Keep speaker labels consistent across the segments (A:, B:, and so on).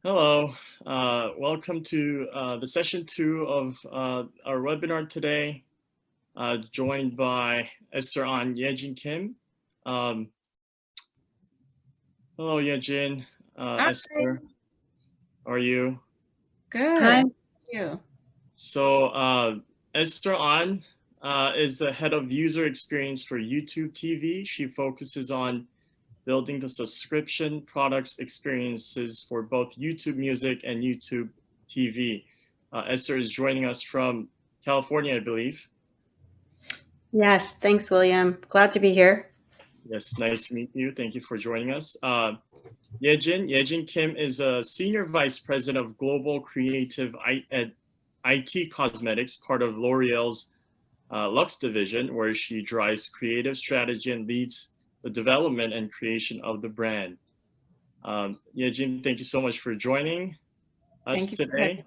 A: Hello, welcome to the session 2 of our webinar today, joined by Esther Ahn, Ye Jin Kim. Hello, Ye Jin, Esther, how are you?
B: Good. Hi. How are you?
A: So Esther Ahn is the head of user experience for YouTube TV. She focuses on building the subscription products experiences for both YouTube Music and YouTube TV. Esther is joining us from California, I believe.
B: Yes, thanks, William. Glad to be here.
A: Yes, nice to meet you. Thank you for joining us. Ye Jin Kim is a Senior Vice President of Global Creative IT Cosmetics, part of L'Oreal's Luxe division, where she drives creative strategy and leads the development and creation of the brand. Ye Jin, thank you so much for joining us today.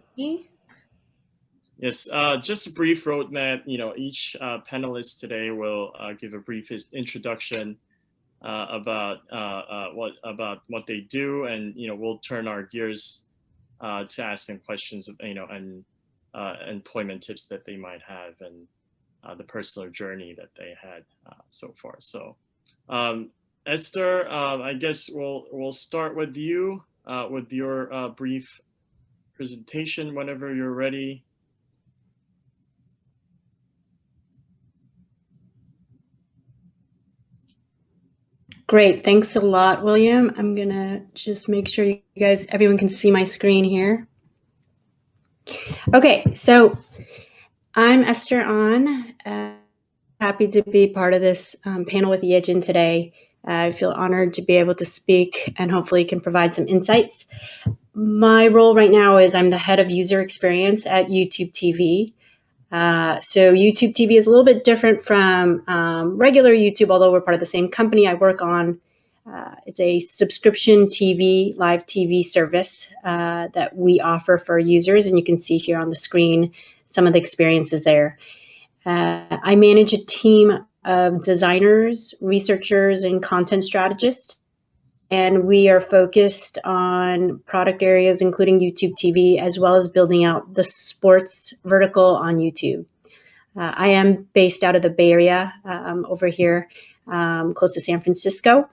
A: Yes, just a brief roadmap. Each panelist today will give a brief introduction about what they do, and we'll turn our gears to ask them questions of and employment tips that they might have, and the personal journey that they had so far. So. Esther, I guess we'll start with you with your brief presentation whenever you're ready.
B: Great, thanks a lot, William. I'm gonna just make sure everyone can see my screen here. Okay, so I'm Esther Ahn. Happy to be part of this panel with Ye Jin today. I feel honored to be able to speak and hopefully can provide some insights. My role right now is I'm the head of user experience at YouTube TV. So YouTube TV is a little bit different from regular YouTube, although we're part of the same company I work on. It's a subscription TV, live TV service that we offer for users, and you can see here on the screen some of the experiences there. I manage a team of designers, researchers, and content strategists, and we are focused on product areas including YouTube TV, as well as building out the sports vertical on YouTube. I am based out of the Bay Area over here, close to San Francisco.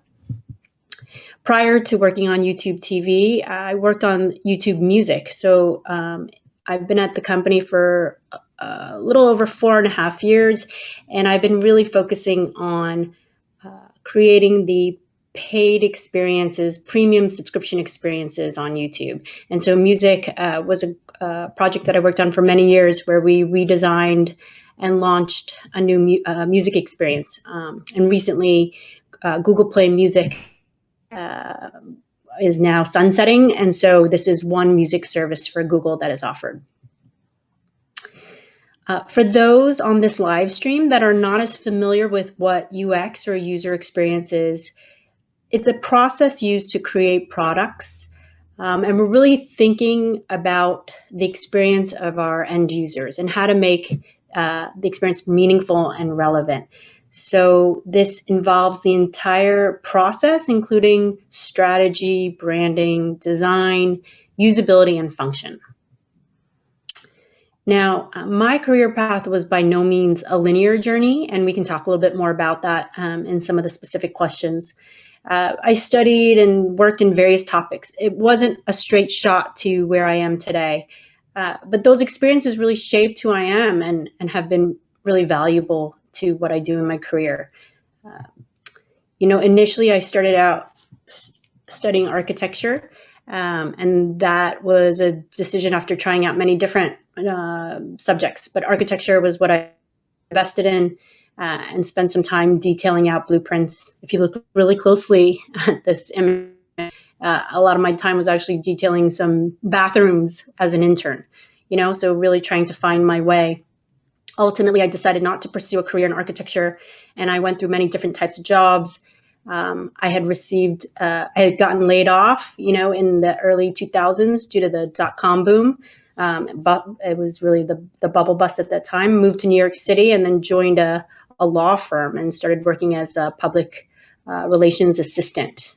B: Prior to working on YouTube TV, I worked on YouTube Music. So I've been at the company for a little over 4.5 years, and I've been really focusing on creating the paid experiences, premium subscription experiences on YouTube. And so music was a project that I worked on for many years, where we redesigned and launched a new music experience. And recently, Google Play Music is now sunsetting, and so this is one music service for Google that is offered. For those on this live stream that are not as familiar with what UX or user experience is, it's a process used to create products, and we're really thinking about the experience of our end users and how to make the experience meaningful and relevant. So this involves the entire process, including strategy, branding, design, usability, and function. Now, my career path was by no means a linear journey, and we can talk a little bit more about that in some of the specific questions. I studied and worked in various topics. It wasn't a straight shot to where I am today, but those experiences really shaped who I am and have been really valuable to what I do in my career. Initially I started out studying architecture, and that was a decision after trying out many different subjects, but architecture was what I invested in and spent some time detailing out blueprints. If you look really closely at this image, a lot of my time was actually detailing some bathrooms as an intern, so really trying to find my way. Ultimately, I decided not to pursue a career in architecture, and I went through many different types of jobs. I had gotten laid off, in the early 2000s due to the dot-com boom. But it was really the bubble bust at that time. Moved to New York City and then joined a law firm and started working as a public relations assistant.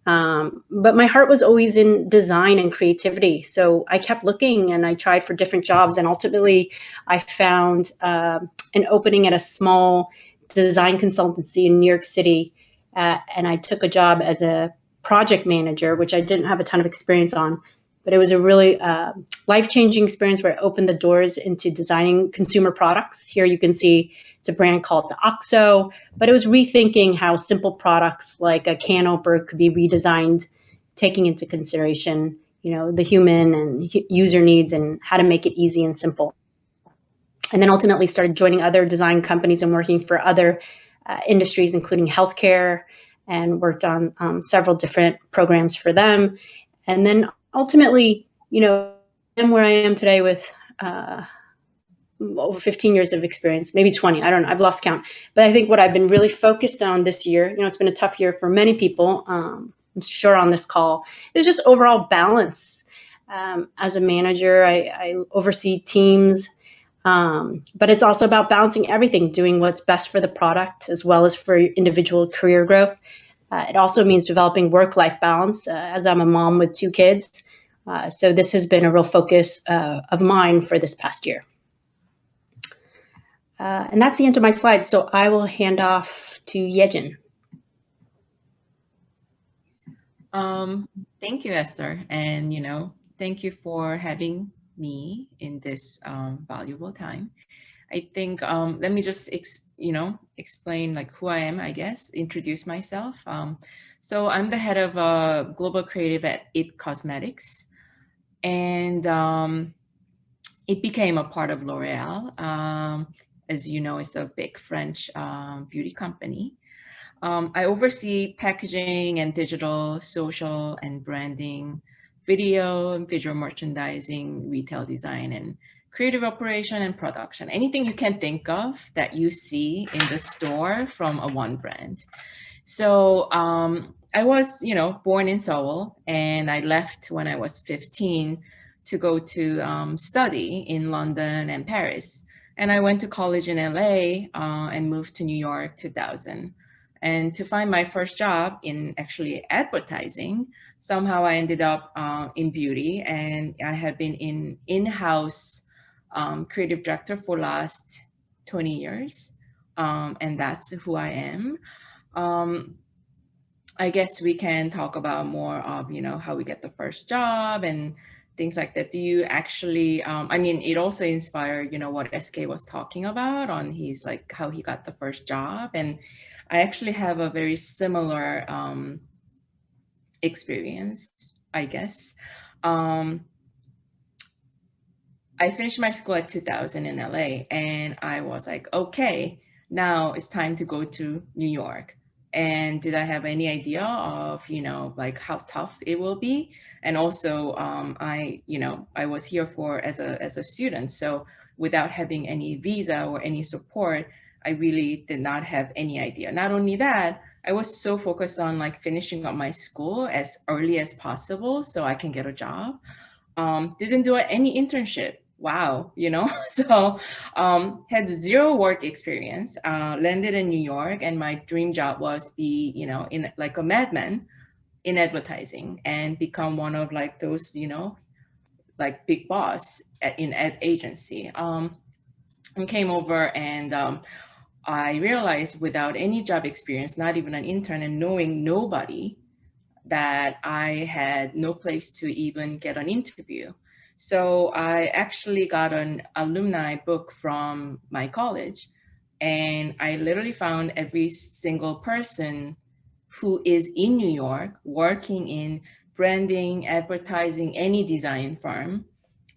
B: But my heart was always in design and creativity. So I kept looking and I tried for different jobs. And ultimately, I found an opening at a small design consultancy in New York City. And I took a job as a project manager, which I didn't have a ton of experience on. But it was a really life-changing experience where it opened the doors into designing consumer products. Here you can see it's a brand called the OXO, but it was rethinking how simple products like a can opener could be redesigned, taking into consideration, the human and user needs and how to make it easy and simple. And then ultimately started joining other design companies and working for other industries, including healthcare, and worked on several different programs for them. And then ultimately, I'm where I am today with over 15 years of experience, maybe 20, I don't know, I've lost count. But I think what I've been really focused on this year, it's been a tough year for many people, I'm sure on this call, is just overall balance. As a manager, I oversee teams, but it's also about balancing everything, doing what's best for the product as well as for individual career growth. It also means developing work-life balance, as I'm a mom with 2 kids. So this has been a real focus of mine for this past year. And that's the end of my slides. So I will hand off to Ye Jin.
C: Thank you, Esther. And, thank you for having me in this valuable time. I think, let me just, explain like who I am, I guess, introduce myself. So I'm the head of global creative at IT Cosmetics. And it became a part of L'Oreal. As you know, it's a big French beauty company. I oversee packaging and digital, social and branding, video and visual merchandising, retail design, and creative operation and production. Anything you can think of that you see in the store from a one brand. So I was, born in Seoul, and I left when I was 15 to go to study in London and Paris. And I went to college in LA and moved to New York 2000. And to find my first job in actually advertising, somehow I ended up in beauty, and I have been in-house creative director for last 20 years. And that's who I am. I guess we can talk about more of, how we get the first job and things like that. Do you actually, it also inspired, what SK was talking about on his, like, how he got the first job. And I actually have a very similar experience, I guess. I finished my school at 2000 in LA, and I was like, okay, now it's time to go to New York. And did I have any idea of, like how tough it will be? And also, I was here as a student. So without having any visa or any support, I really did not have any idea. Not only that, I was so focused on like finishing up my school as early as possible so I can get a job. Didn't do any internship. Wow, so had 0 work experience, landed in New York, and my dream job was be, in like a madman in advertising and become one of like those, like big boss in ad agency. And came over, and I realized without any job experience, not even an intern, and knowing nobody, that I had no place to even get an interview. So I actually got an alumni book from my college, and I literally found every single person who is in New York working in branding, advertising, any design firm.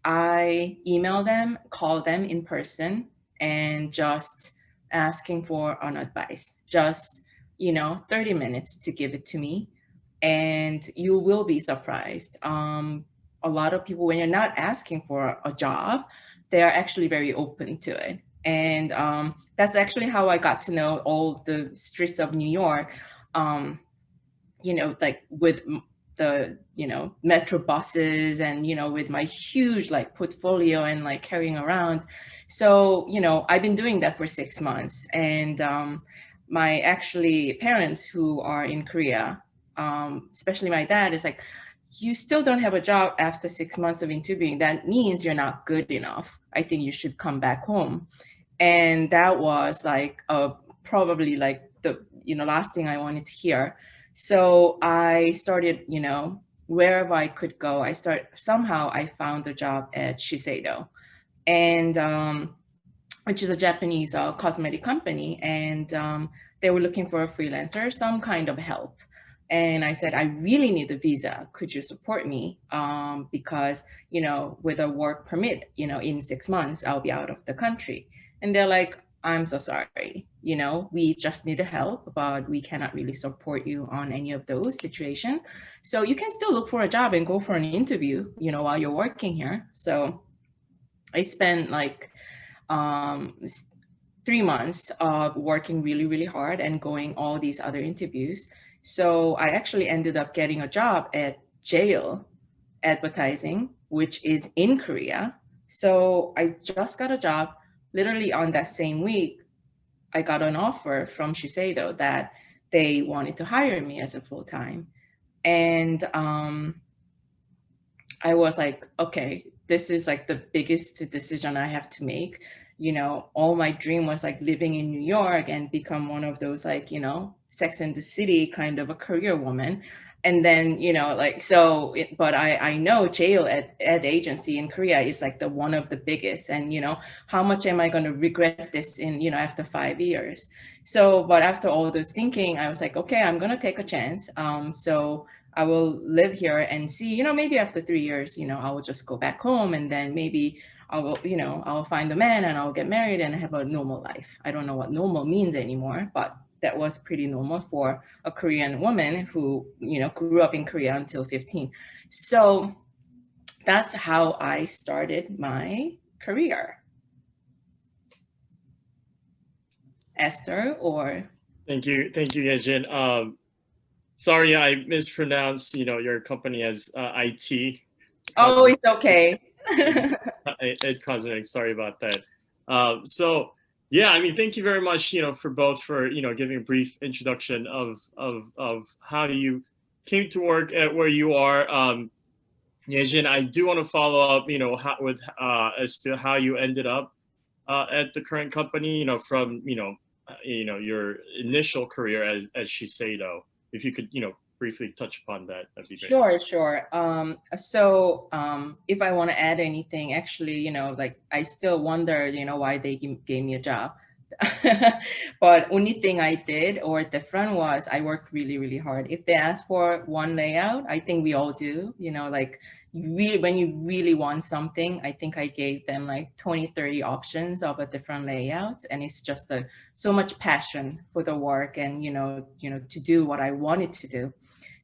C: I emailed them, called them in person, and just asking for an advice, just 30 minutes to give it to me. And you will be surprised. A lot of people, when you're not asking for a job, they are actually very open to it. And that's actually how I got to know all the streets of New York, like with the, metro buses and, with my huge like portfolio and like carrying around. So, I've been doing that for 6 months. And my actually parents who are in Korea, especially my dad, is like, you still don't have a job after 6 months of interviewing. That means you're not good enough. I think you should come back home. And that was like probably like the last thing I wanted to hear. So I started, wherever I could go, somehow I found a job at Shiseido, and which is a Japanese cosmetic company. And they were looking for a freelancer, some kind of help. And I said, I really need a visa. Could you support me? Because, with a work permit, in 6 months, I'll be out of the country. And they're like, I'm so sorry. We just need the help, but we cannot really support you on any of those situations. So you can still look for a job and go for an interview, while you're working here. So I spent like 3 months of working really, really hard and going all these other interviews. So I actually ended up getting a job at Jail Advertising, which is in Korea. So I just got a job. Literally on that same week, I got an offer from Shiseido that they wanted to hire me as a full-time. And I was like, okay, this is like the biggest decision I have to make. All my dream was like living in New York and become one of those like, Sex and the City kind of a career woman. And then, but I know jail ad agency in Korea is like one of the biggest. And, how much am I going to regret this in, after 5 years? So, but after all this thinking, I was like, okay, I'm going to take a chance. So I will live here and see, maybe after 3 years, I will just go back home, and then maybe I will, I'll find a man and I'll get married and have a normal life. I don't know what normal means anymore, but that was pretty normal for a Korean woman who, grew up in Korea until 15. So that's how I started my career. Esther, or?
A: Thank you, Ye Jin. Sorry, I mispronounced, your company as IT.
C: Oh, it's okay.
A: Ed Cosmetics, sorry about that. So yeah, I mean, thank you very much, for both for, giving a brief introduction of how you came to work at where you are. Ye Jin, I do want to follow up, as to how you ended up at the current company, from, your initial career as Shiseido. If you could, briefly touch upon that, that'd be great.
C: Sure. So if I want to add anything, actually, I still wonder, why they gave me a job. But only thing I did or different was I worked really, really hard. If they ask for one layout, I think we all do, when you really want something, I think I gave them like 20, 30 options of a different layouts. And it's just so much passion for the work and, to do what I wanted to do.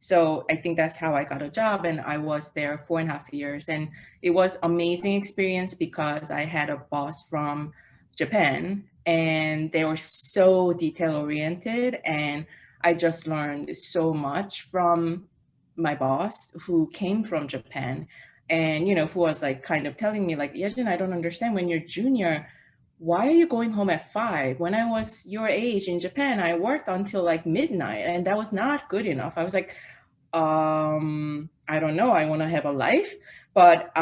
C: So I think that's how I got a job, and I was there 4.5 years, and it was amazing experience because I had a boss from Japan, and they were so detail oriented, and I just learned so much from my boss who came from Japan, and who was like kind of telling me like, Ye Jin, I don't understand, when you're junior, why are you going home at 5? When I was your age in Japan, I worked until like midnight, and that was not good enough. I was like, I don't know, I want to have a life. But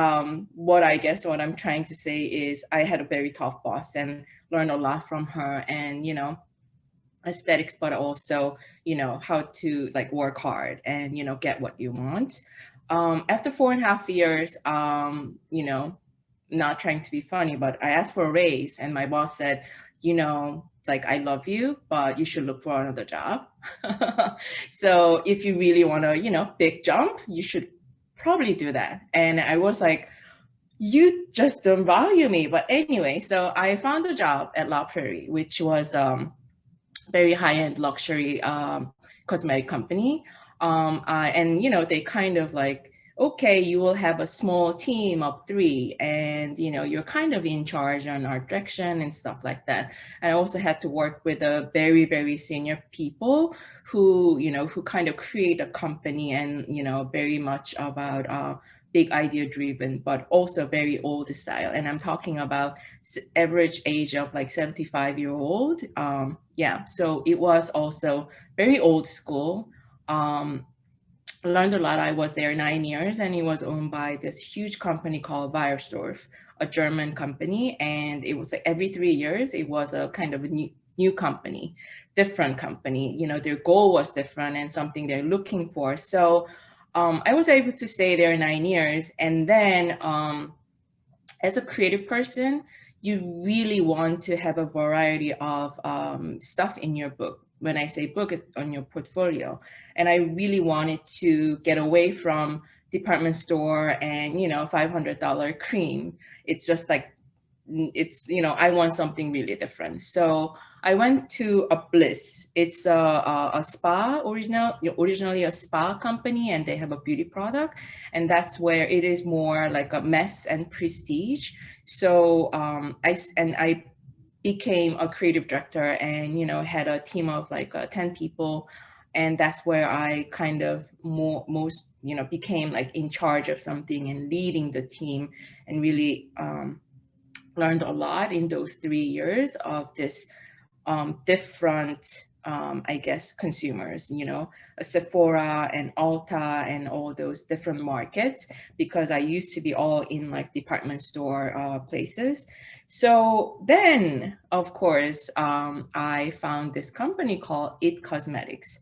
C: what I'm trying to say is I had a very tough boss and learned a lot from her, and, aesthetics, but also, how to like work hard and, get what you want. After 4.5 years, not trying to be funny, but I asked for a raise, and my boss said, like, I love you, but you should look for another job. So if you really want to, big jump, you should probably do that. And I was like, you just don't value me. But anyway, so I found a job at La Prairie, which was very high-end luxury cosmetic company. And, they kind of like, okay, you will have a small team of 3, and, you're kind of in charge on art direction and stuff like that. And I also had to work with a very, very senior people who, who kind of create a company and, very much about big idea driven, but also very old style. And I'm talking about average age of like 75-year-old. Yeah, so it was also very old school. learned a lot. I was there 9 years, and it was owned by this huge company called Beiersdorf, a German company. And it was like every 3 years, it was a kind of a new company, different company. You know, their goal was different and something they're looking for. So I was able to stay there 9 years. And then as a creative person, you really want to have a variety of stuff in your book. When I say book, it's on your portfolio. And I really wanted to get away from department store and, you know, $500 cream. It's just like, it's, you know, I want something really different. So I went to a Bliss. It's a spa, originally a spa company, and they have a beauty product. And that's where it is more like a mass and prestige. So I became a creative director, and, you know, had a team of like 10 people. And that's where I kind of most, you know, became like in charge of something and leading the team, and really learned a lot in those 3 years of this different, I guess, consumers, you know, Sephora and Ulta and all those different markets, because I used to be all in like department store places. So then, of course, I found this company called It Cosmetics.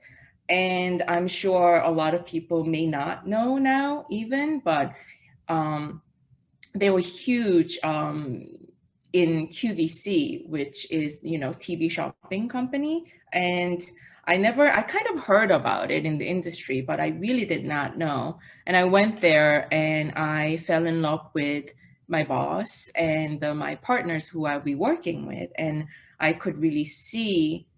C: And I'm sure a lot of people may not know now even, but they were huge in QVC, which is, you know, TV shopping company. And I kind of heard about it in the industry, but I really did not know. And I went there and I fell in love with my boss and my partners who I'll be working with. And I could really see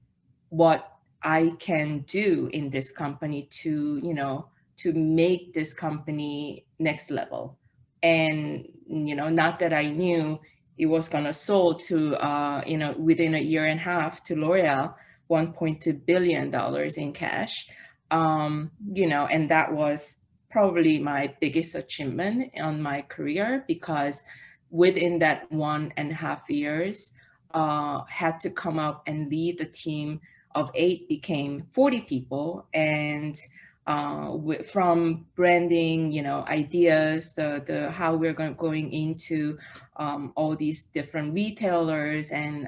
C: what I can do in this company to, you know, to make this company next level. And, you know, not that I knew it was going to sold to, you know, within a year and a half to L'Oreal, $1.2 billion in cash, you know, and that was probably my biggest achievement on my career, because within that 1.5 years, had to come up and lead the team of 8 became 40 people. And from branding, you know, ideas, the how we're going into all these different retailers, and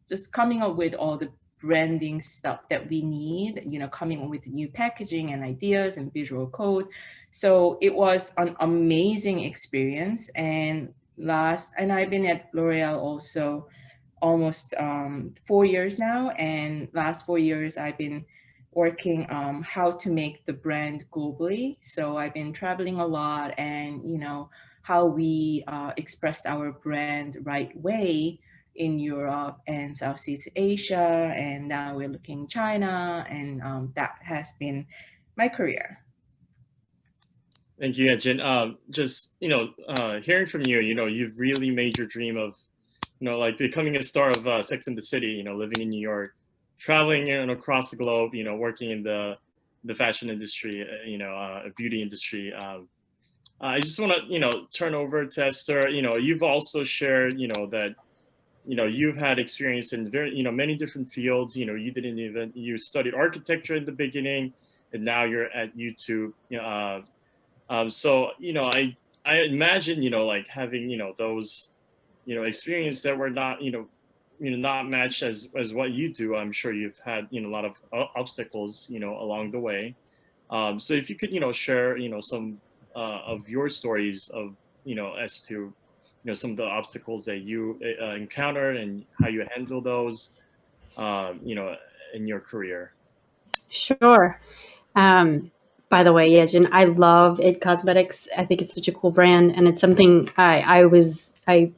C: just coming up with all the branding stuff that we need, you know, coming up with new packaging and ideas and visual code. So it was an amazing experience. And I've been at L'Oreal also almost 4 years now, and last 4 years I've been working how to make the brand globally. So I've been traveling a lot, and, you know, how we express our brand right way in Europe and Southeast Asia, and now we're looking China, and that has been my career.
A: Thank you, Ye Jin. Just, you know, hearing from you, you know, you've really made your dream of, you know, like becoming a star of Sex and the City, you know, living in New York, traveling, you know, across the globe, you know, working in the fashion industry, you know, beauty industry. I just want to, you know, turn over to Esther. You know, you've also shared, you know, that, you know, you've had experience in very, you know, many different fields. You know, you studied architecture in the beginning, and now you're at YouTube. So, you know, I imagine, you know, like having, you know, those, you know, experience that were not, you know, not matched as what you do. I'm sure you've had, you know, a lot of obstacles, you know, along the way. So if you could, you know, share, you know, some of your stories of, you know, as to, you know, some of the obstacles that you encountered and how you handle those, you know, in your career.
B: Sure. By the way, Ye Jin, I love It Cosmetics. I think it's such a cool brand, and it's something I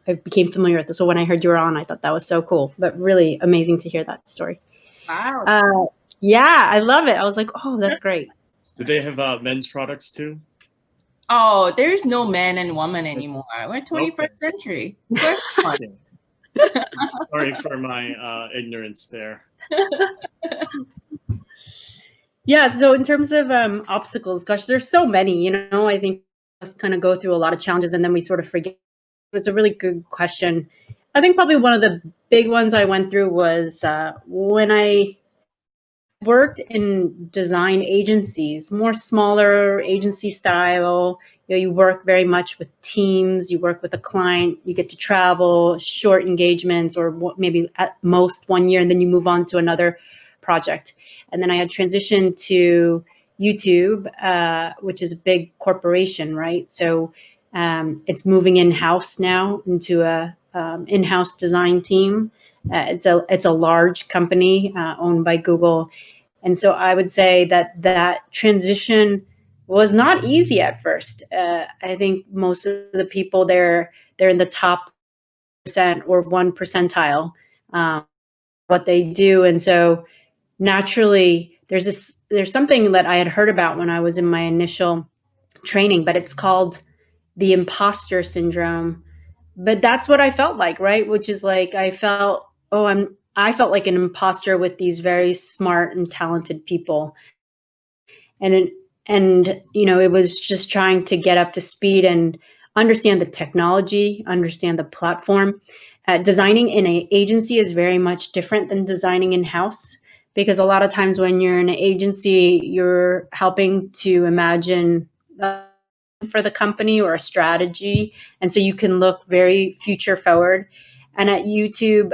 B: became familiar with. So when I heard you were on, I thought that was so cool, but really amazing to hear that story.
C: Wow.
B: Yeah, I love it. I was like, oh, that's great.
A: Do they have men's products too?
C: Oh, there's no man and woman anymore. We're 21st century.
A: Okay. Sorry for my ignorance there.
B: Yeah, so in terms of obstacles, gosh, there's so many, you know. I think we just kind of go through a lot of challenges and then we sort of forget. It's a really good question. I think probably one of the big ones I went through was when I worked in design agencies, more smaller agency style. You work very much with teams, you work with a client, you get to travel, short engagements, or maybe at most 1 year, and then you move on to another project. And then I had transitioned to YouTube, which is a big corporation, right? So it's moving in-house now into a in-house design team. It's a large company owned by Google. And so I would say that transition was not easy at first. I think most of the people they're in the top percent or 1 percentile what they do. And so naturally there's something that I had heard about when I was in my initial training, but it's called the imposter syndrome. But that's what I felt like, right? Which is like I felt like an imposter with these very smart and talented people. And it was just trying to get up to speed and understand the technology, understand the platform. Designing in an agency is very much different than designing in-house, because a lot of times when you're in an agency, you're helping to imagine for the company or a strategy, and so you can look very future forward. And at YouTube,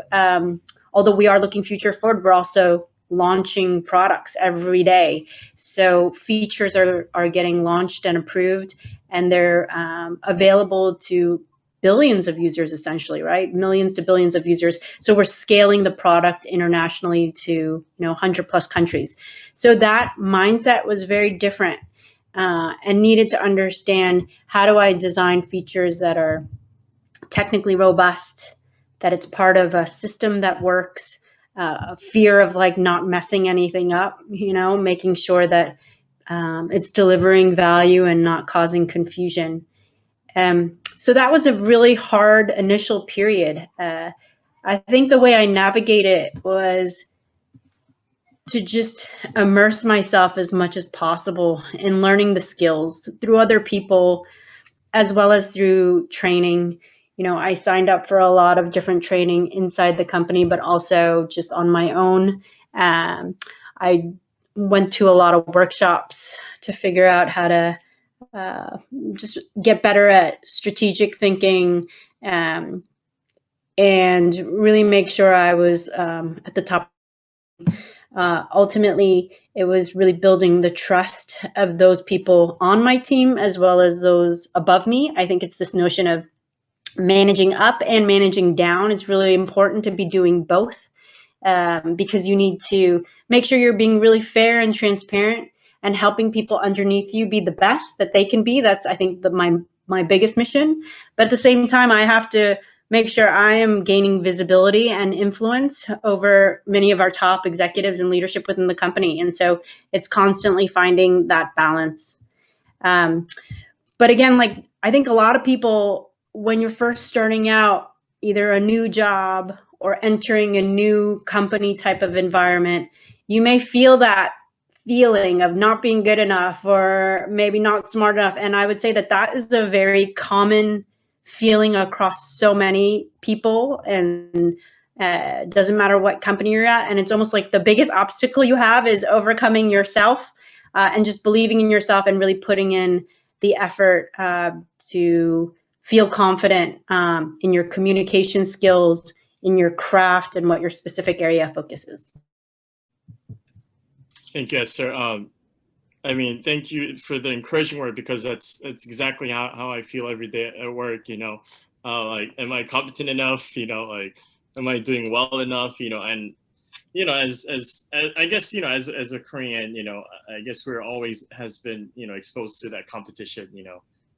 B: although we are looking future forward, we're also launching products every day. So features are getting launched and approved, and they're available to billions of users, essentially, right? Millions to billions of users. So we're scaling the product internationally to 100+ countries. So that mindset was very different. And needed to understand, how do I design features that are technically robust, that it's part of a system that works, a fear of like not messing anything up, making sure that it's delivering value and not causing confusion. So that was a really hard initial period. I think the way I navigated it was to just immerse myself as much as possible in learning the skills through other people, as well as through training. I signed up for a lot of different training inside the company, but also just on my own. I went to a lot of workshops to figure out how to just get better at strategic thinking, and really make sure I was at the top. Ultimately, it was really building the trust of those people on my team as well as those above me. I think it's this notion of managing up and managing down. It's really important to be doing both, because you need to make sure you're being really fair and transparent and helping people underneath you be the best that they can be. That's, I think, my biggest mission. But at the same time, I have to make sure I am gaining visibility and influence over many of our top executives and leadership within the company. And so it's constantly finding that balance. But again, like, I think a lot of people, when you're first starting out, either a new job or entering a new company type of environment, you may feel that feeling of not being good enough or maybe not smart enough. And I would say that is a very common feeling across so many people, and doesn't matter what company you're at. And it's almost like the biggest obstacle you have is overcoming yourself, and just believing in yourself and really putting in the effort to feel confident in your communication skills, in your craft, and what your specific area of focus is.
A: Thank you, Esther. I mean, thank you for the encouraging word, because that's exactly how I feel every day at work. Like, am I competent enough? Like, am I doing well enough? And as I guess, as a Korean, I guess we're always has been exposed to that competition.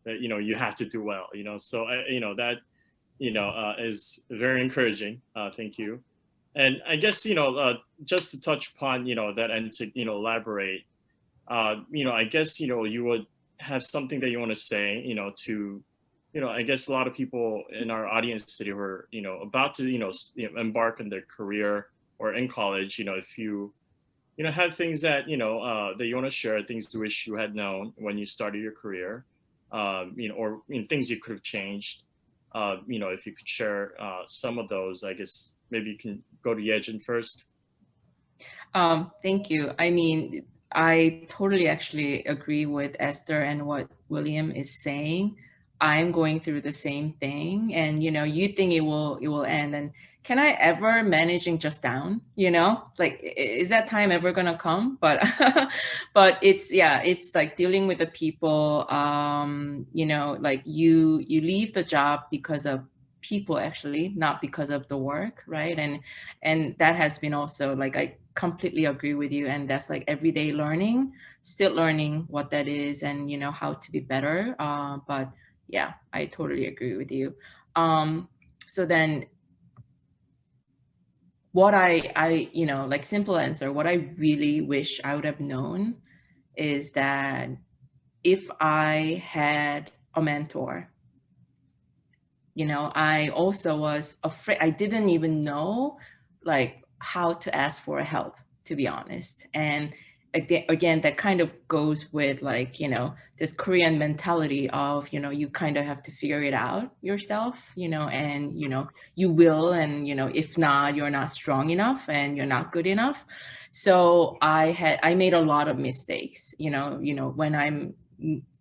A: That you have to do well. So that is very encouraging. Thank you. And I guess just to touch upon that, and to elaborate. I guess, you would have something that you want to say, to, I guess a lot of people in our audience today who are, about to, embark on their career or in college, if you, have things that, that you want to share, things you wish you had known when you started your career, or things you could have changed, if you could share some of those. I guess maybe you can go to Ye Jin first.
C: Thank you. I mean, I totally actually agree with Esther and what William is saying. I'm going through the same thing, and you think it will end, and can I ever managing just down? Like, is that time ever gonna come? But but it's like dealing with the people. Like you leave the job because of people, actually, not because of the work, right? And that has been also, like, I completely agree with you, and that's like everyday learning, still learning what that is, and how to be better. But yeah, I totally agree with you. So then what I like, simple answer, what I really wish I would have known is that if I had a mentor, I also was afraid. I didn't even know like how to ask for help, to be honest. And again, that kind of goes with like, this Korean mentality of, you kind of have to figure it out yourself, and, you will, and, if not, you're not strong enough and you're not good enough. So I made a lot of mistakes, when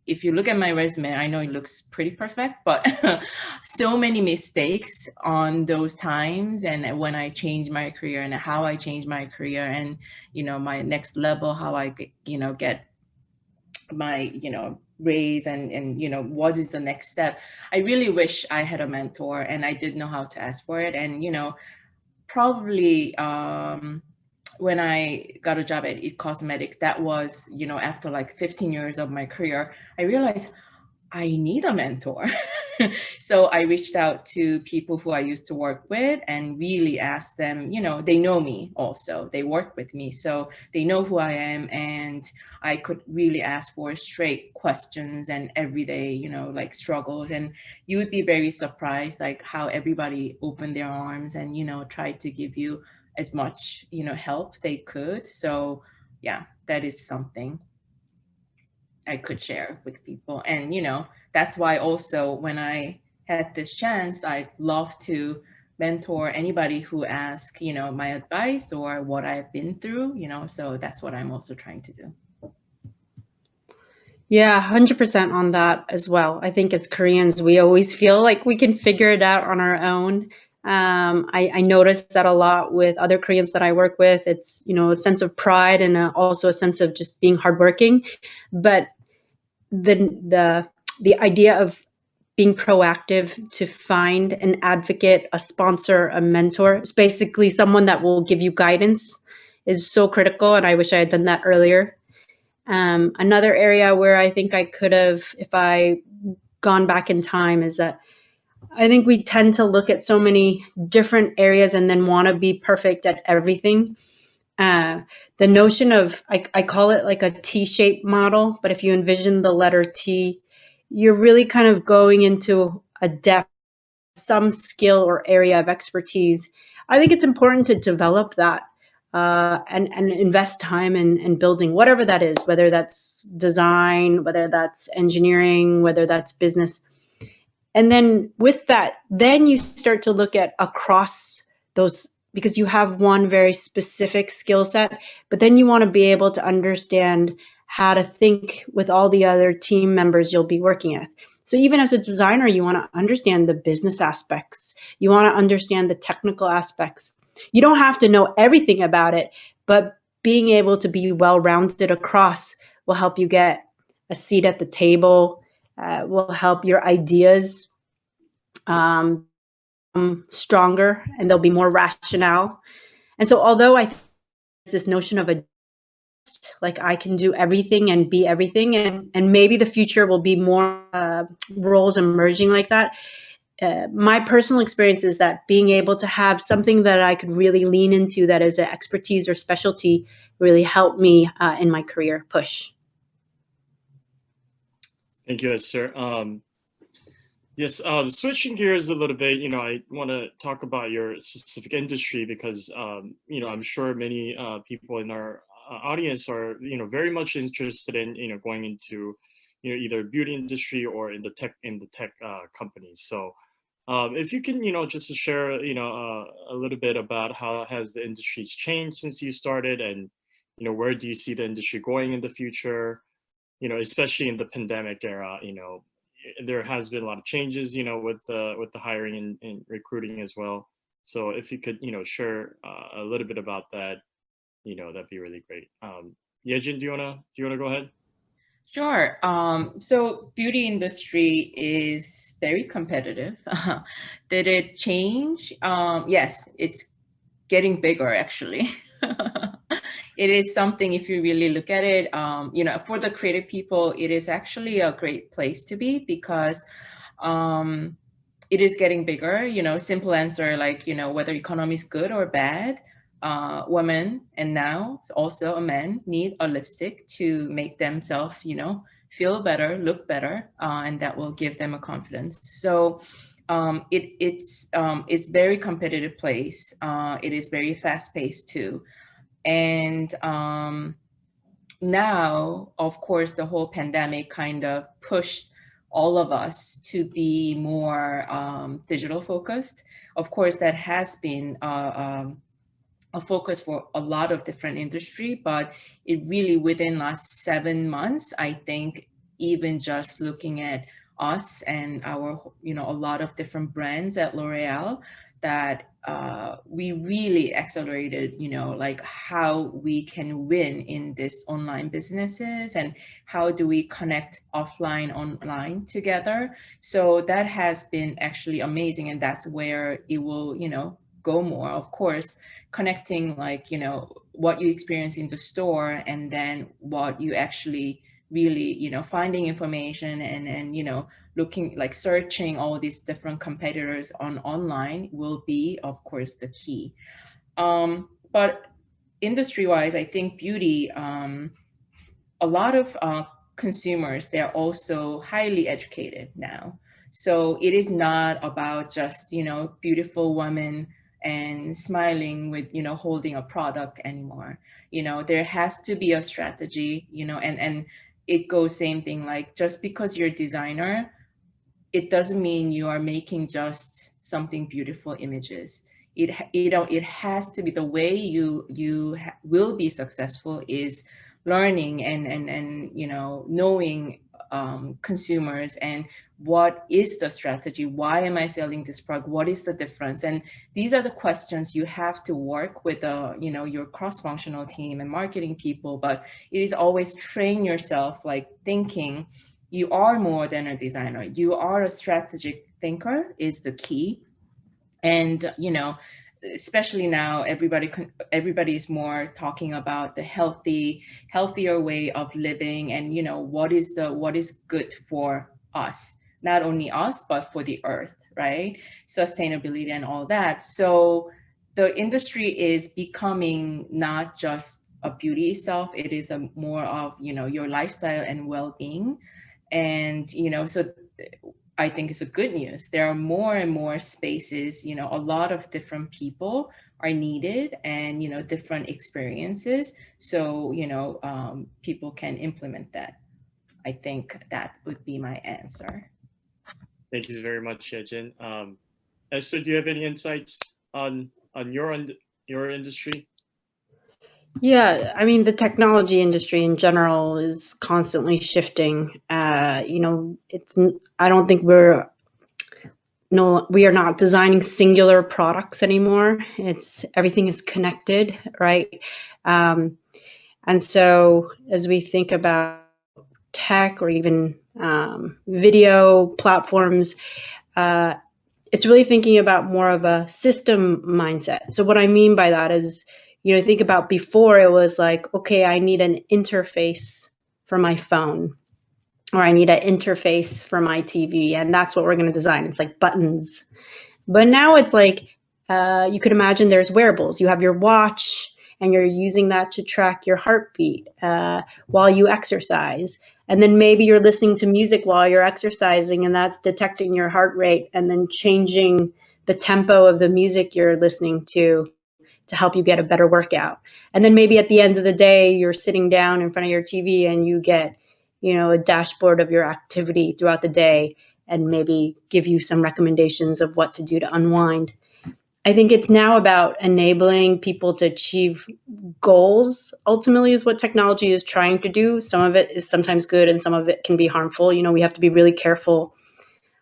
C: if you look at my resume, I know it looks pretty perfect, but so many mistakes on those times. And when I changed my career and how I changed my career, and, my next level, how I, get my, raise, and, what is the next step. I really wish I had a mentor and I didn't know how to ask for it. And, probably, when I got a job at It Cosmetics, that was, after like 15 years of my career, I realized I need a mentor. So I reached out to people who I used to work with and really asked them, they know me also, they work with me, so they know who I am, and I could really ask for straight questions and everyday, like struggles. And you would be very surprised, like how everybody opened their arms and, tried to give you as much, help they could. So yeah, that is something I could share with people. And, that's why also when I had this chance, I'd love to mentor anybody who asks, my advice or what I've been through, so that's what I'm also trying to do.
B: Yeah, 100% on that as well. I think as Koreans, we always feel like we can figure it out on our own. I noticed that a lot with other Koreans that I work with. It's, a sense of pride and also a sense of just being hardworking. But the idea of being proactive to find an advocate, a sponsor, a mentor, it's basically someone that will give you guidance, is so critical. And I wish I had done that earlier. Another area where I think I could have, if I gone back in time, is that I think we tend to look at so many different areas and then want to be perfect at everything. The notion of, I call it like a T-shaped model, but if you envision the letter T, you're really kind of going into a depth, some skill or area of expertise. I think it's important to develop that and invest time in building whatever that is, whether that's design, whether that's engineering, whether that's business. And then with that, then you start to look at across those, because you have one very specific skill set, but then you want to be able to understand how to think with all the other team members you'll be working with. So even as a designer, you want to understand the business aspects. You want to understand the technical aspects. You don't have to know everything about it, but being able to be well-rounded across will help you get a seat at the table, will help your ideas stronger, and they'll be more rationale. And so although I think this notion of a, like, I can do everything and be everything, and maybe the future will be more roles emerging like that, my personal experience is that being able to have something that I could really lean into that is an expertise or specialty really helped me in my career push.
A: Thank you, Esther. Yes, switching gears a little bit, I want to talk about your specific industry because, I'm sure many people in our audience are, very much interested in, going into, either beauty industry or in the tech companies. So If you can, just to share, a little bit about how has the industries changed since you started, and where do you see the industry going in the future? Especially in the pandemic era, there has been a lot of changes, with the hiring and recruiting as well. So if you could, share a little bit about that, that'd be really great. Ye Jin, do you wanna go ahead?
C: Sure. So beauty industry is very competitive. Did it change? Yes, it's getting bigger actually. It is something, if you really look at it, for the creative people, it is actually a great place to be because it is getting bigger. Simple answer, like, whether economy is good or bad, women and now also a man need a lipstick to make themselves, feel better, look better, and that will give them a confidence. So it's very competitive place. It is very fast paced too. And now, of course, the whole pandemic kind of pushed all of us to be more digital focused. Of course, that has been a focus for a lot of different industry, but it really within last 7 months, I think even just looking at us and our, a lot of different brands at L'Oreal, that we really accelerated, like how we can win in this online businesses and how do we connect offline, online together. So that has been actually amazing. And that's where it will, go more, of course, connecting like, what you experience in the store and then what you actually really, finding information and looking, like searching all these different competitors online will be, of course, the key. But industry-wise, I think beauty, a lot of consumers, they're also highly educated now. So it is not about just, beautiful women and smiling with, holding a product anymore. There has to be a strategy, and it goes same thing, like just because you're a designer, it doesn't mean you are making just something beautiful images. It has to be the way you will be successful is learning and knowing consumers and what is the strategy, why am I selling this product, what is the difference, and these are the questions you have to work with your cross-functional team and marketing people. But it is always train yourself, like thinking you are more than a designer, you are a strategic thinker is the key. And especially now everybody is more talking about the healthier way of living and what is good for us, not only us but for the earth, right? Sustainability and all that. So the industry is becoming not just a beauty itself, it is a more of your lifestyle and well-being. And so I think it's a good news. There are more and more spaces, a lot of different people are needed and, different experiences. So, people can implement that. I think that would be my answer.
A: Thank you very much, Ye Jin. Esther, do you have any insights on your industry?
B: Yeah, I mean, the technology industry in general is constantly shifting. I don't think we are not designing singular products anymore. Everything is connected, right? And so as we think about tech or even video platforms, it's really thinking about more of a system mindset. So what I mean by that is, think about before it was like, okay, I need an interface for my phone, or I need an interface for my TV, and that's what we're going to design. It's like buttons. But now it's like, you could imagine there's wearables. You have your watch, and you're using that to track your heartbeat while you exercise. And then maybe you're listening to music while you're exercising, and that's detecting your heart rate and then changing the tempo of the music you're listening to help you get a better workout. And then maybe at the end of the day, you're sitting down in front of your TV and you get, a dashboard of your activity throughout the day. and maybe give you some recommendations of what to do to unwind. I think it's now about enabling people to achieve goals, ultimately, is what technology is trying to do. Some of it is sometimes good and some of it can be harmful. You know, we have to be really careful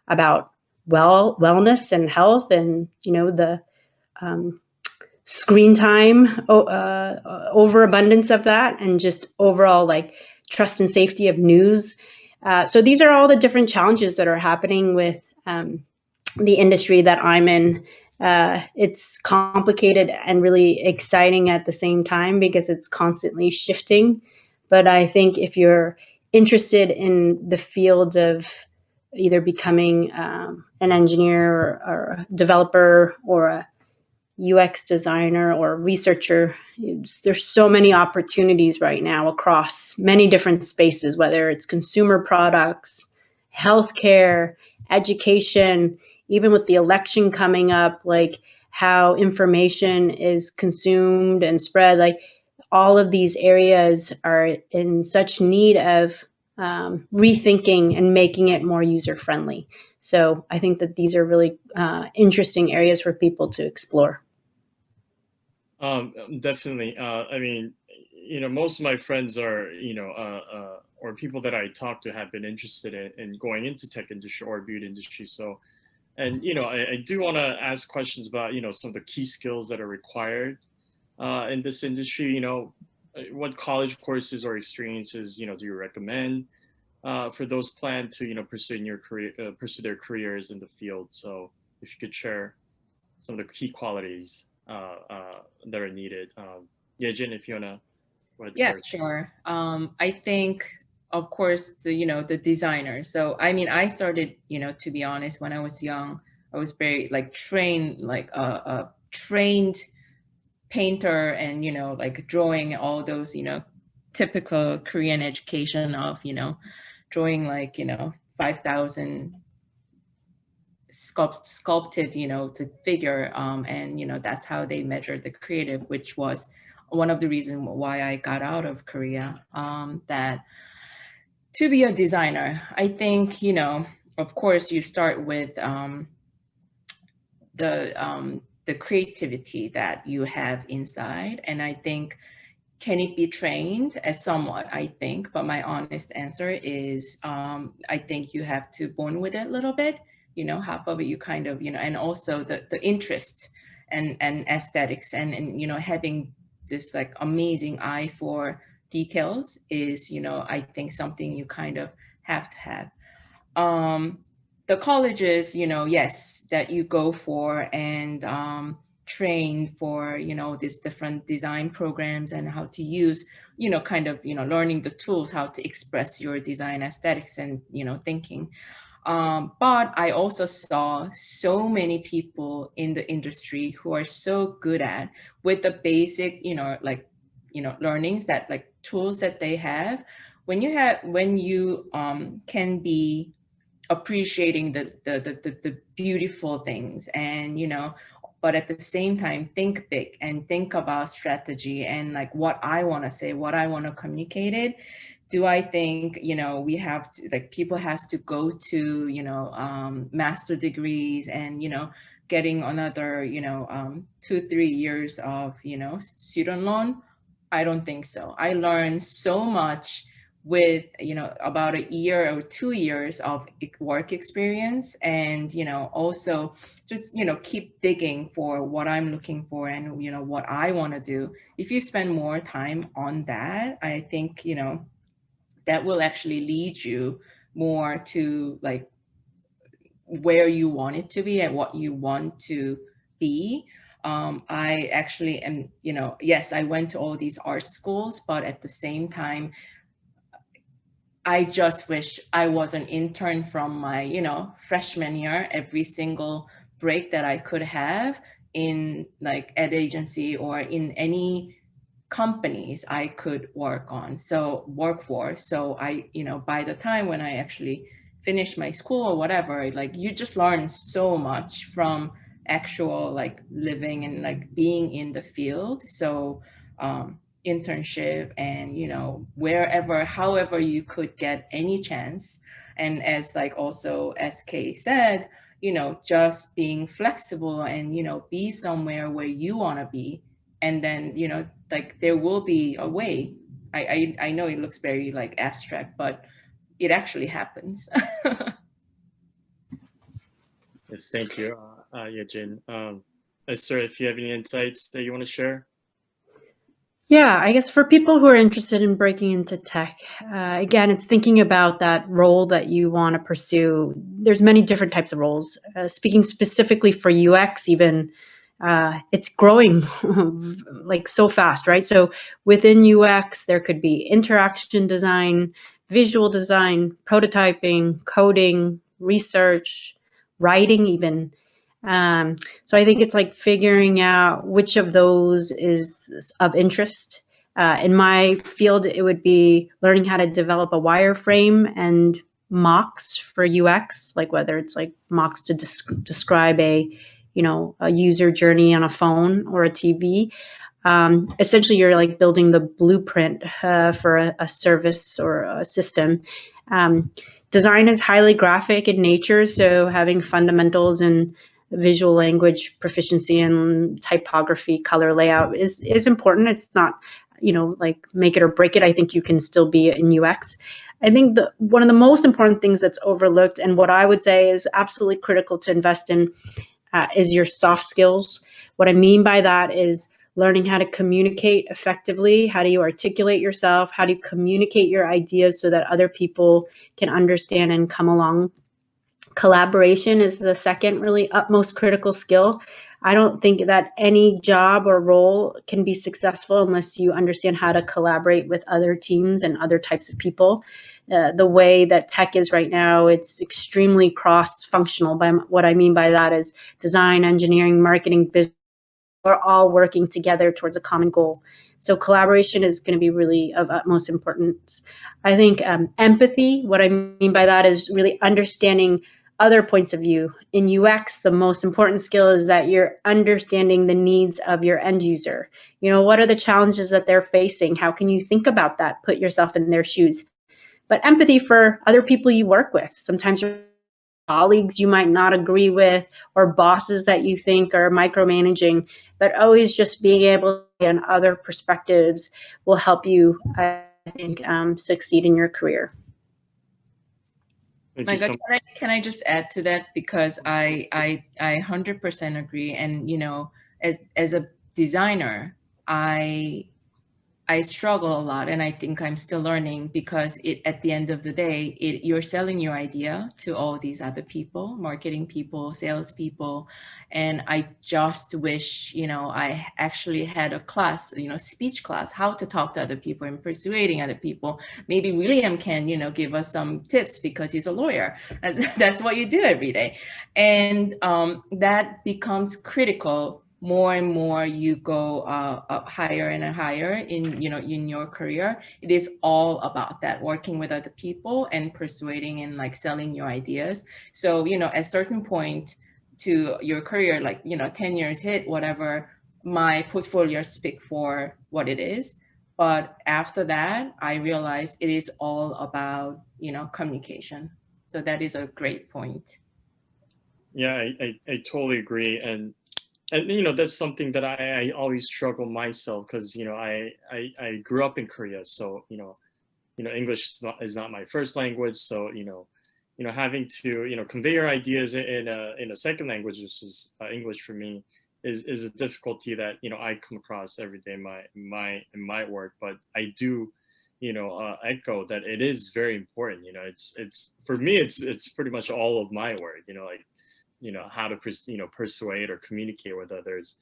B: about wellness and health and, you know, the screen time, overabundance of that, and just overall like trust and safety of news. So these are all the different challenges that are happening with the industry that I'm in. It's complicated and really exciting at the same time because it's constantly shifting. But I think if you're interested in the field of either becoming an engineer or a developer or a UX designer or researcher, there's so many opportunities right now across many different spaces, whether it's consumer products, healthcare, education, even with the election coming up, like how information is consumed and spread, like all of these areas are in such need of rethinking and making it more user-friendly. So I think that these are really interesting areas for people to explore.
A: Definitely. I mean, you know, most of my friends are, you know, or people that I talk to have been interested in going into tech industry or beauty industry. So, and, you know, I do want to ask questions about, you know, some of the key skills that are required in this industry. You know, what college courses or experiences, you know, do you recommend for those planned to, you know, pursue their careers in the field? So if you could share some of the key qualities that are needed. Ye Jin, if you wanna go ahead.
C: Yeah,
A: first.
C: sure. I think, of course, the designer. So I mean, I started, you know, to be honest, when I was young, I was very like trained, like a trained painter, and you know, like drawing all those, you know, typical Korean education of, you know, drawing like, you know, 5,000 sculpted, you know, the figure, and you know, that's how they measure the creative, which was one of the reasons why I got out of Korea. That to be a designer, I think, you know, of course, you start with the creativity that you have inside, and I think, can it be trained? As somewhat, I think, but my honest answer is, I think you have to born with it a little bit. You know, half of it you kind of, you know, and also the interest and aesthetics and you know, having this like amazing eye for details is, you know, I think something you kind of have to have. The colleges, you know, yes, that you go for and train for, you know, these different design programs and how to use, you know, kind of, you know, learning the tools, how to express your design aesthetics and, you know, thinking. But I also saw so many people in the industry who are so good at with the basic, you know, like, you know, learnings that like tools that they have. When you can be appreciating the beautiful things, and you know, but at the same time think big and think about strategy and like what I want to say, what I want to communicate it. Do I think, you know, we have to, like, people has to go to, you know, master degrees and, you know, getting another, you know, 2-3 years of, you know, student loan? I don't think so. I learned so much with, you know, about a year or 2 years of work experience, and, you know, also just, you know, keep digging for what I'm looking for and, you know, what I want to do. If you spend more time on that, I think, you know, that will actually lead you more to like where you want it to be and what you want to be. I actually am, you know, yes, I went to all these art schools, but at the same time, I just wish I was an intern from my, you know, freshman year, every single break that I could have in like ad agency or in any companies I could work for. So I, you know, by the time when I actually finished my school or whatever, like you just learn so much from actual like living and like being in the field. So internship and, you know, wherever, however you could get any chance, And as like also SK said, just being flexible and, be somewhere where you want to be. And then, like there will be a way. I know it looks very like abstract, but it actually happens.
A: Yes, thank you, Ye Jin. Esther, if you have any insights that you want to share?
B: Yeah, I guess for people who are interested in breaking into tech, again, it's thinking about that role that you want to pursue. There's many different types of roles. Speaking specifically for UX, even it's growing like so fast, right? So within UX, there could be interaction design, visual design, prototyping, coding, research, writing even. So I think it's like figuring out which of those is of interest. In my field, it would be learning how to develop a wireframe and mocks for UX, like whether it's like mocks to describe a user journey on a phone or a TV. Essentially, you're like building the blueprint for a service or a system. Design is highly graphic in nature, so having fundamentals in visual language proficiency and typography, color layout is important. It's not, like make it or break it. I think you can still be in UX. I think one of the most important things that's overlooked, and what I would say is absolutely critical to invest in, is your soft skills. What I mean by that is learning how to communicate effectively. How do you articulate yourself? How do you communicate your ideas so that other people can understand and come along? Collaboration is the second really utmost critical skill. I don't think that any job or role can be successful unless you understand how to collaborate with other teams and other types of people. The way that tech is right now, it's extremely cross-functional. By what I mean by that is design, engineering, marketing, business are all working together towards a common goal. So collaboration is going to be really of utmost importance. I think empathy, what I mean by that is really understanding other points of view. In UX, the most important skill is that you're understanding the needs of your end user. What are the challenges that they're facing? How can you think about that? Put yourself in their shoes. But empathy for other people you work with. Sometimes your colleagues you might not agree with, or bosses that you think are micromanaging, but always just being able to see other perspectives will help you, I think, succeed in your career.
C: My God, can I just add to that, because I 100% agree. And as a designer, I struggle a lot, and I think I'm still learning, because at the end of the day, you're selling your idea to all these other people, marketing people, sales people. And I just wish, I actually had a class, speech class, how to talk to other people and persuading other people. Maybe William can, give us some tips, because he's a lawyer. That's what you do every day. And that becomes critical. More and more you go up higher and higher in your career. It is all about that, working with other people and persuading and like selling your ideas. So at a certain point to your career, like 10 years hit, whatever, my portfolio speak for what it is. But after that, I realized it is all about communication. So that is a great point.
A: Yeah, I totally agree. And that's something that I always struggle myself, because I grew up in Korea, so English is not my first language. So having to convey your ideas in a second language, which is English for me, is a difficulty that I come across every day in my work. But I do echo that it is very important. It's for me, it's pretty much all of my work. How to persuade or communicate with others.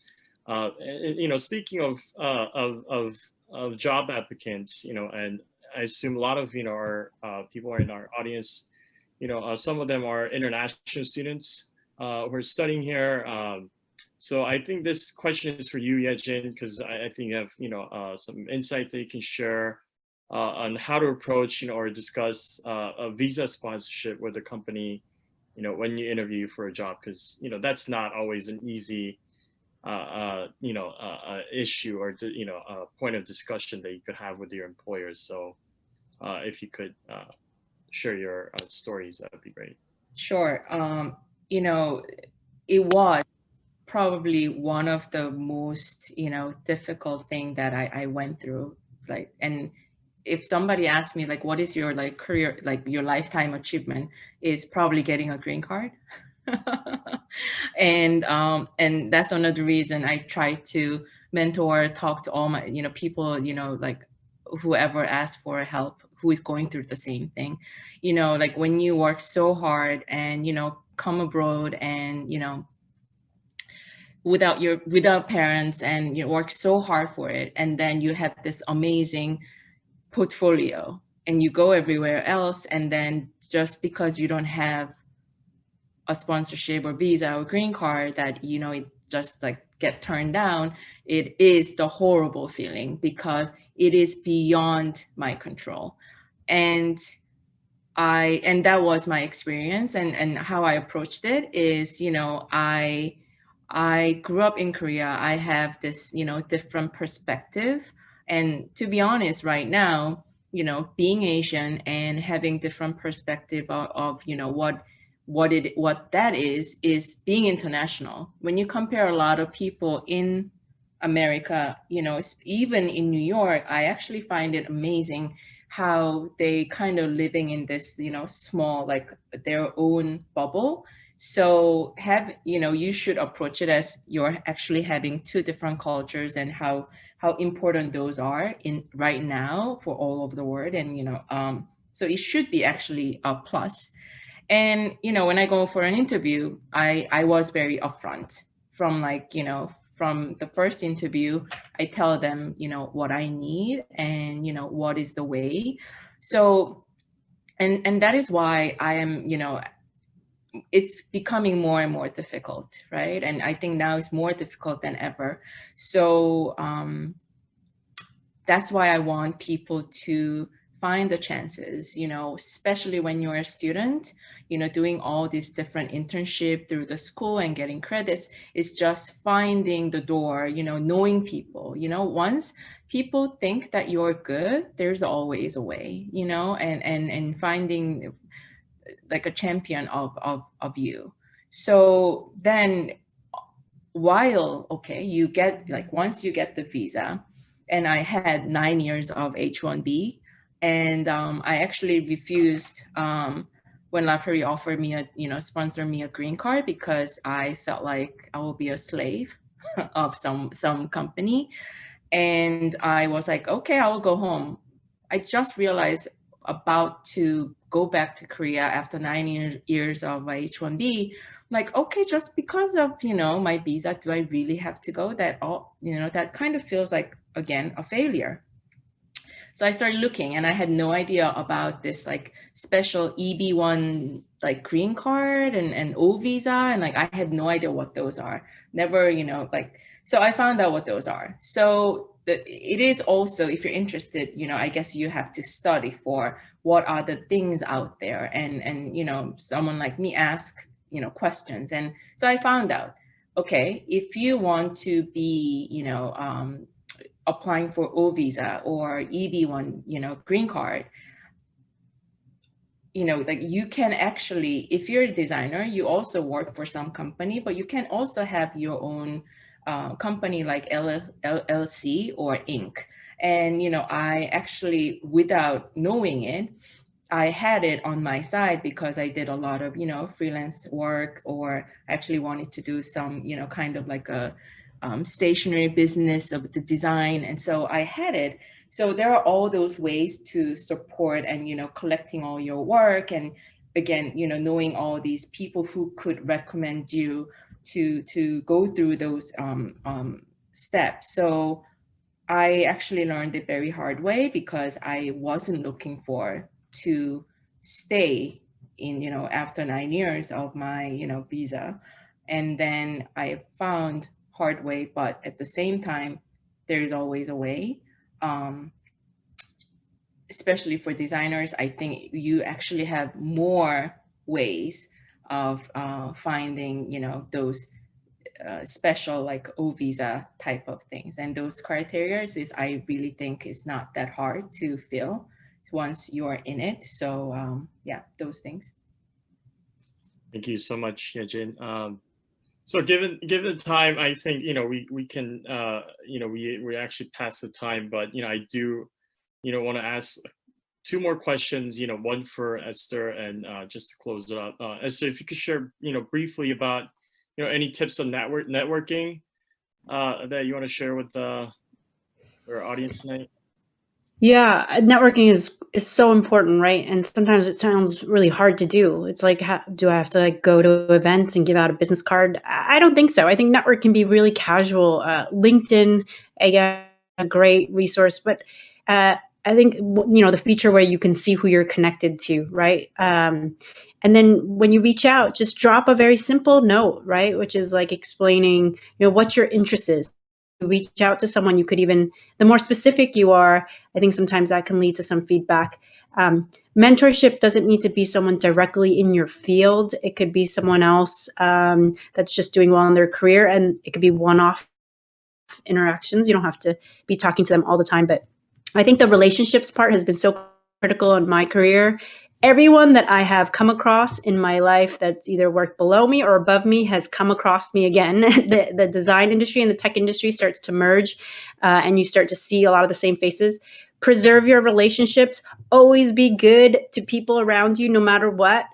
A: Speaking of job applicants, and I assume a lot of our people are in our audience. Some of them are international students who are studying here. So I think this question is for you, Ye Jin, because I think you have some insights that you can share on how to approach or discuss a visa sponsorship with a company when you interview for a job, because that's not always an easy issue or a point of discussion that you could have with your employers. So if you could share your stories, that would be great.
C: Sure. You know, it was probably one of the most, you know, difficult thing that I went through. Like, and if somebody asked me, like, what is your like career, like your lifetime achievement, is probably getting a green card. And that's another reason I try to mentor, talk to all my, you know, people, you know, like whoever asks for help, who is going through the same thing. You know, like when you work so hard and, you know, come abroad and, you know, without parents, and you work so hard for it, and then you have this amazing portfolio and you go everywhere else, and then just because you don't have a sponsorship or visa or green card, that, you know, it just like get turned down, it is the horrible feeling because it is beyond my control. And that was my experience, and how I approached it is, you know, I grew up in Korea. I have this, you know, different perspective. And to be honest, right now, you know, being Asian and having different perspective of you know, what that is being international. When you compare a lot of people in America, you know, even in New York, I actually find it amazing how they kind of living in this, you know, small, like their own bubble. So you know, you should approach it as you're actually having two different cultures, and how important those are in right now for all over the world. And, you know, so it should be actually a plus. And, you know, when I go for an interview, I was very upfront from, like, you know, from the first interview, I tell them, you know, what I need and, you know, what is the way. So, and that is why I am, you know, it's becoming more and more difficult, right? And I think now it's more difficult than ever. So that's why I want people to find the chances, you know, especially when you're a student, you know, doing all these different internship through the school and getting credits is just finding the door, you know, knowing people, you know, once people think that you're good, there's always a way, you know, and finding like a champion of you. So then while, okay, you get, like, once you get the visa, and I had 9 years of H-1B, and I actually refused when La Prairie offered me a, you know, sponsor me a green card, because I felt like I will be a slave of some company. And I was like, okay, I will go home. I just realized about to go back to Korea after 9 years of my H-1B, like, okay, just because of, you know, my visa, do I really have to go? That all, you know, that kind of feels like, again, a failure. So I started looking, and I had no idea about this like special EB-1 like green card and O visa, and like I had no idea what those are. Never, you know, like, so I found out what those are. So it is also, if you're interested, you know, I guess you have to study for what are the things out there, and you know, someone like me ask, you know, questions. And so I found out, okay, if you want to be, you know, applying for O visa or EB-1, you know, green card, you know, like you can actually, if you're a designer, you also work for some company, but you can also have your own company like LLC or Inc. And, you know, I actually, without knowing it, I had it on my side because I did a lot of, you know, freelance work, or actually wanted to do some, you know, kind of like a stationary business of the design. And so I had it. So there are all those ways to support and, you know, collecting all your work. And again, you know, knowing all these people who could recommend you to go through those steps. So I actually learned the very hard way, because I wasn't looking to stay in, you know, after 9 years of my, you know, visa. And then I found hard way, but at the same time, there's always a way. Especially for designers, I think you actually have more ways of finding, you know, those special like O visa type of things. And those criteria is, I really think, is not that hard to fill. once you're in it. So yeah, those things.
A: Thank you so much, Ye Jin. So given the time, I think we can we actually passed the time, but I do want to ask two more questions. One for Esther, and just to close it up, Esther, if you could share briefly about any tips on networking that you want to share with our audience tonight.
B: Yeah, networking is so important, right? And sometimes it sounds really hard to do. It's like, do I have to go to events and give out a business card? I don't think so. I think network can be really casual. LinkedIn, again, a great resource, but I think the feature where you can see who you're connected to, right? And then when you reach out, just drop a very simple note, right? Which is like explaining, what your interest is. Reach out to someone. You could even, the more specific you are, I think sometimes that can lead to some feedback. Mentorship doesn't need to be someone directly in your field. It could be someone else that's just doing well in their career, and it could be one-off interactions. You don't have to be talking to them all the time, but I think the relationships part has been so critical in my career. Everyone that I have come across in my life that's either worked below me or above me has come across me again. The design industry and the tech industry starts to merge, and you start to see a lot of the same faces. Preserve your relationships. Always be good to people around you, no matter what.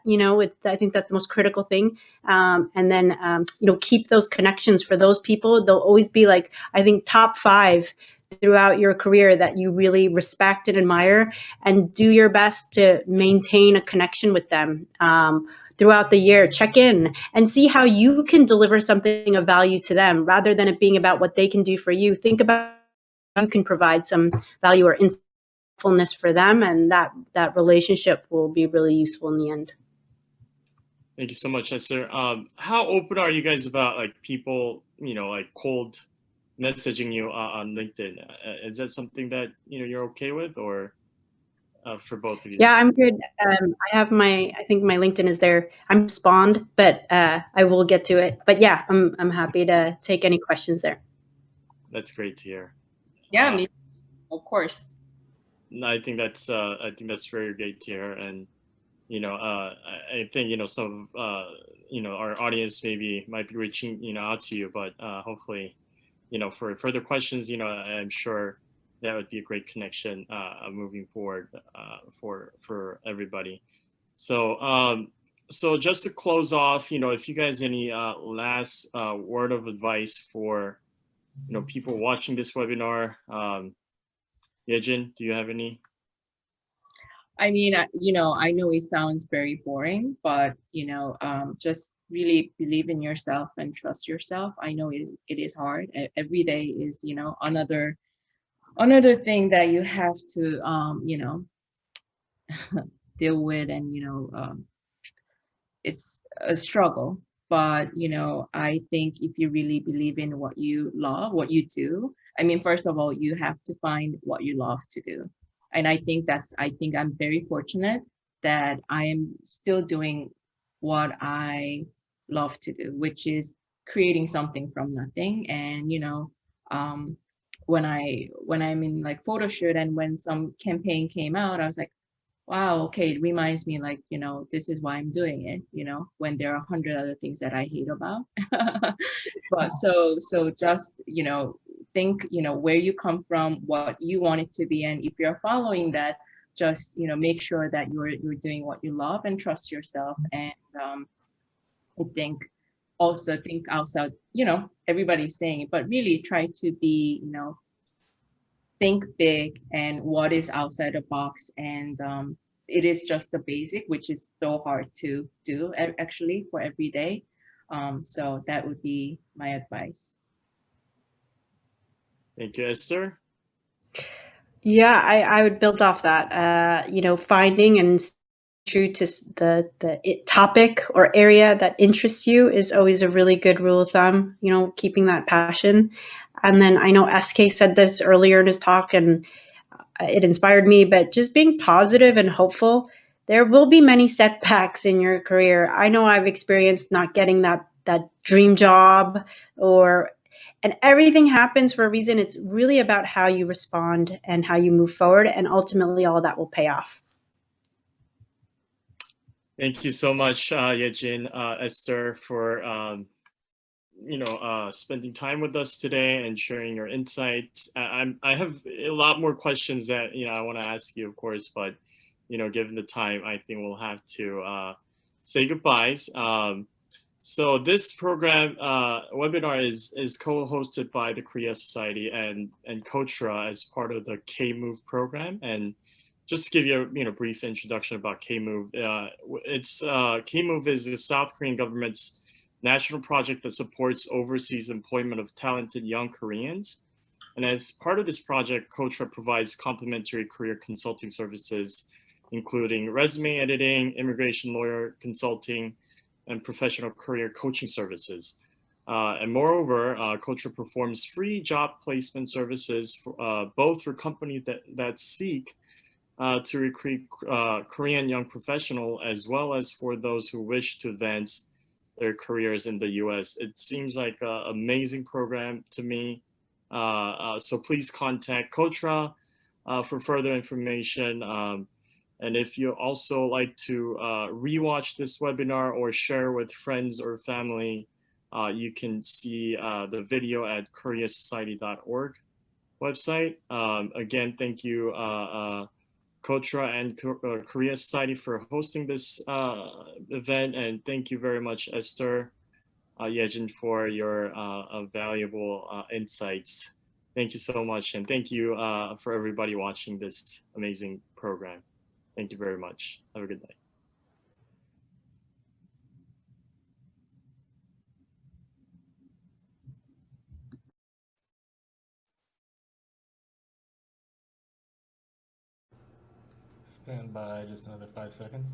B: I think that's the most critical thing. And then, keep those connections for those people. They'll always be like, I think, top 5 throughout your career that you really respect and admire, and do your best to maintain a connection with them throughout the year. Check in and see how you can deliver something of value to them, rather than it being about what they can do for you. Think about how you can provide some value or insightfulness for them, and that relationship will be really useful in the end.
A: Thank you so much, Esther. How open are you guys about people, like cold messaging you on LinkedIn? Is that something that you're okay with, or for both of you?
B: Yeah, I'm good. I think my LinkedIn is there. I'm spawned, but I will get to it. But yeah, I'm happy to take any questions there.
A: That's great to hear.
C: Yeah, me, of course.
A: I think that's very great to hear, and I think some our audience might be reaching out to you, but hopefully for further questions, I'm sure that would be a great connection moving forward for everybody. So just to close off, if you guys any last word of advice for people watching this webinar, Ye Jin, do you have any?
C: I mean, I know it sounds very boring, but just really believe in yourself and trust yourself. I know it is hard. Every day is another thing that you have to deal with, and it's a struggle. But I think if you really believe in what you love, what you do, I mean, first of all, you have to find what you love to do. And I think I'm very fortunate that I am still doing what I love to do, which is creating something from nothing. And when I'm in like photo shoot, and when some campaign came out, I was like, wow, okay, it reminds me, like, this is why I'm doing it, when there are 100 other things that I hate about. But so just think where you come from, what you want it to be, and if you're following that, just make sure that you're doing what you love, and trust yourself. And I think also think outside, everybody's saying it, but really try to be think big, and what is outside the box. And it is just the basic, which is so hard to do actually for every day. So that would be my advice.
A: Thank you, Esther.
B: Yeah, I would build off that. Finding and true to the topic or area that interests you is always a really good rule of thumb. Keeping that passion. And then I know SK said this earlier in his talk, and it inspired me, but just being positive and hopeful. There will be many setbacks in your career. I know I've experienced not getting that dream job, And everything happens for a reason. It's really about how you respond and how you move forward. And ultimately, all of that will pay off.
A: Thank you so much, Ye Jin, Esther, for spending time with us today and sharing your insights. I have a lot more questions that I want to ask you, of course, but given the time, I think we'll have to say goodbyes. So this program webinar is co-hosted by the Korea Society and KOTRA as part of the K-Move program. And just to give you a brief introduction about K-Move, K-Move is the South Korean government's national project that supports overseas employment of talented young Koreans. And as part of this project, KOTRA provides complimentary career consulting services, including resume editing, immigration lawyer consulting, and professional career coaching services. And moreover, KOTRA performs free job placement services both for companies that seek to recruit Korean young professionals, as well as for those who wish to advance their careers in the US. It seems like an amazing program to me. So please contact KOTRA for further information. And if you also like to rewatch this webinar or share with friends or family, you can see the video at koreasociety.org website. Again, thank you, KOTRA and Korea Society for hosting this event. And thank you very much, Esther, Ye Jin, for your valuable insights. Thank you so much. And thank you for everybody watching this amazing program. Thank you very much. Have a good night.
D: Stand by just another 5 seconds.